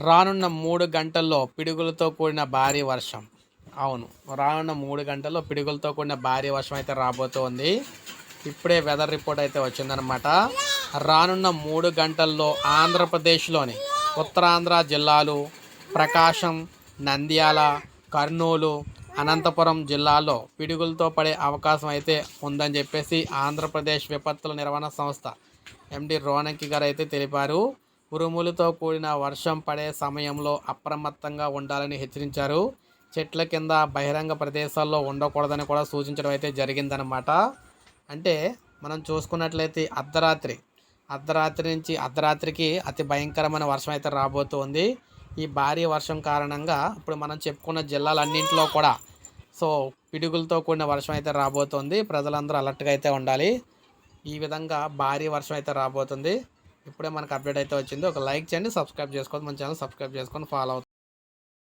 రానున్న 3 గంటల్లో పిడుగులతో కూడిన భారీ వర్షం. అవును. రానున్న 3 గంటల్లో పిడుగులతో కూడిన భారీ వర్షం అయితే రాబోతోంది. ఇప్పుడే వెదర్ రిపోర్ట్ అయితే వచ్చిందనమాట. రానున్న 3 గంటల్లో ఆంధ్రప్రదేశ్‌లోని ఉత్తరాంధ్ర జిల్లాలు, ప్రకాశం, నంద్యాల, కర్నూలు, అనంతపురం జిల్లాల్లో పిడుగులతో పడే అవకాశం అయితే ఉందని చెప్పేసి ఆంధ్రప్రదేశ్ విపత్తుల నిర్వహణ సంస్థ ఎండి రోనకి గారు అయితే తెలిపారు. ఉరుములతో కూడిన వర్షం పడే సమయంలో అప్రమత్తంగా ఉండాలని హెచ్చరించారు. చెట్ల కింద బహిరంగ ప్రదేశాల్లో ఉండకూడదని కూడా సూచించడం అయితే జరిగిందనమాట. అంటే మనం చూసుకున్నట్లయితే అర్ధరాత్రి నుంచి అర్ధరాత్రికి అతి భయంకరమైన వర్షం అయితే రాబోతుంది. ఈ భారీ వర్షం కారణంగా ఇప్పుడు మనం చెప్పుకున్న జిల్లాలన్నింటిలో కూడా పిడుగులతో కూడిన వర్షం అయితే రాబోతుంది. ప్రజలందరూ అలర్ట్గా అయితే ఉండాలి. ఈ విధంగా భారీ వర్షం అయితే రాబోతుంది. ఇప్పుడే మనకు అప్డేట్ అయితే వచ్చింది. ఒక లైక్ చేయండి, సబ్స్క్రైబ్ చేసుకోండి, మన ఛానల్ సబ్స్క్రైబ్ చేసుకొని ఫాలో అవుతుంది.